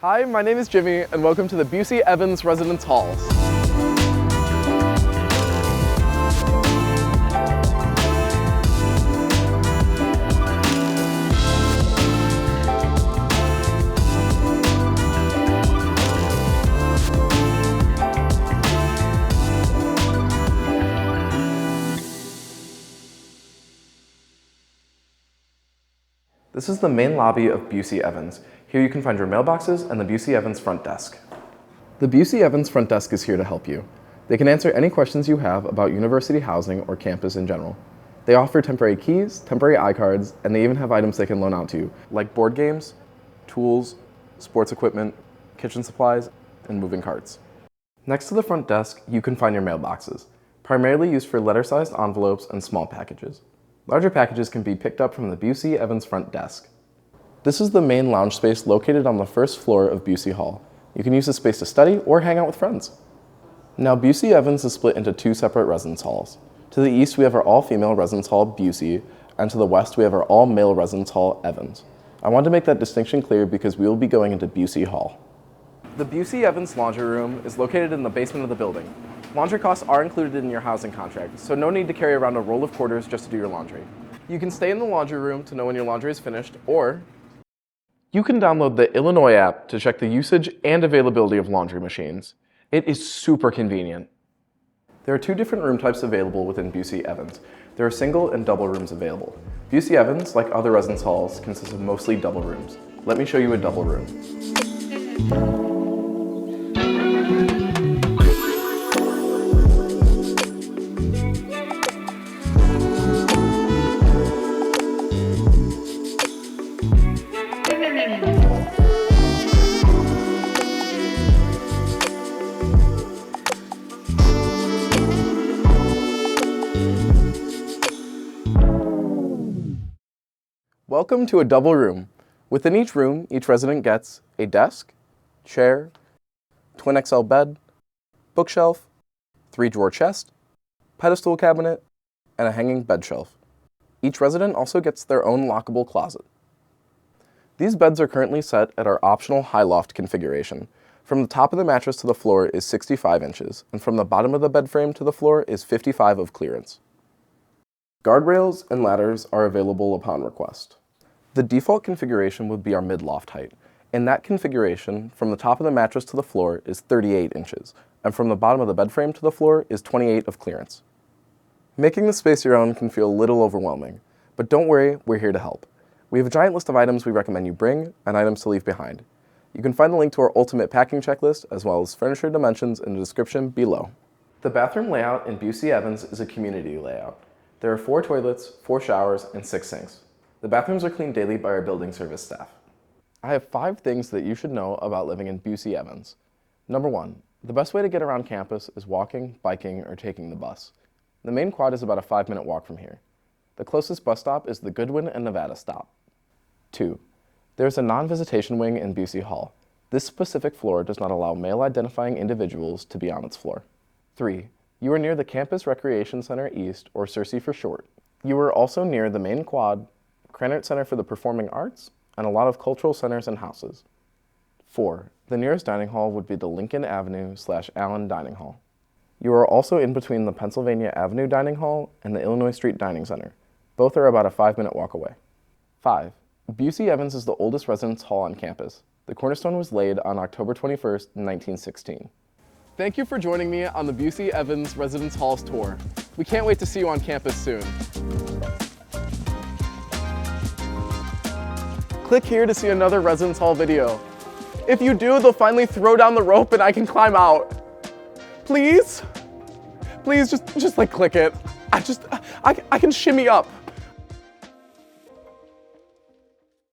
Hi, my name is Jimmy, and welcome to the Busey-Evans Residence Halls. This is the main lobby of Busey-Evans. Here you can find your mailboxes and the Busey-Evans front desk. The Busey-Evans front desk is here to help you. They can answer any questions you have about university housing or campus in general. They offer temporary keys, temporary iCards, and they even have items they can loan out to you, like board games, tools, sports equipment, kitchen supplies, and moving carts. Next to the front desk, you can find your mailboxes, primarily used for letter-sized envelopes and small packages. Larger packages can be picked up from the Busey-Evans front desk. This is the main lounge space located on the first floor of Busey Hall. You can use this space to study or hang out with friends. Now, Busey-Evans is split into two separate residence halls. To the east, we have our all-female residence hall, Busey, and to the west, we have our all-male residence hall, Evans. I wanted to make that distinction clear because we will be going into Busey Hall. The Busey-Evans laundry room is located in the basement of the building. Laundry costs are included in your housing contract, so no need to carry around a roll of quarters just to do your laundry. You can stay in the laundry room to know when your laundry is finished, or you can download the Illinois app to check the usage and availability of laundry machines. It is super convenient. There are two different room types available within Busey-Evans. There are single and double rooms available. Busey-Evans, like other residence halls, consists of mostly double rooms. Let me show you a double room. Welcome to a double room. Within each room, each resident gets a desk, chair, twin XL bed, bookshelf, 3-drawer chest, pedestal cabinet, and a hanging bed shelf. Each resident also gets their own lockable closet. These beds are currently set at our optional high loft configuration. From the top of the mattress to the floor is 65 inches, and from the bottom of the bed frame to the floor is 55 of clearance. Guardrails and ladders are available upon request. The default configuration would be our mid-loft height. In that configuration, from the top of the mattress to the floor is 38 inches, and from the bottom of the bed frame to the floor is 28 of clearance. Making the space your own can feel a little overwhelming, but don't worry, we're here to help. We have a giant list of items we recommend you bring and items to leave behind. You can find the link to our ultimate packing checklist as well as furniture dimensions in the description below. The bathroom layout in Busey-Evans is a community layout. There are 4 toilets, 4 showers, and 6 sinks. The bathrooms are cleaned daily by our building service staff. I have 5 things that you should know about living in Busey-Evans. Number 1, the best way to get around campus is walking, biking, or taking the bus. The main quad is about a 5-minute walk from here. The closest bus stop is the Goodwin and Nevada stop. 2, there's a non-visitation wing in Busey Hall. This specific floor does not allow male-identifying individuals to be on its floor. 3, you are near the Campus Recreation Center East, or CRC for short. You are also near the main quad, Krannert Center for the Performing Arts, and a lot of cultural centers and houses. 4, the nearest dining hall would be the Lincoln Avenue/Allen Dining Hall. You are also in between the Pennsylvania Avenue Dining Hall and the Illinois Street Dining Center. Both are about a 5-minute walk away. 5, Busey-Evans is the oldest residence hall on campus. The cornerstone was laid on October 21st, 1916. Thank you for joining me on the Busey-Evans Residence Halls tour. We can't wait to see you on campus soon. Click here to see another residence hall video. If you do, they'll finally throw down the rope and I can climb out. Please? Please just like click it. I can shimmy up.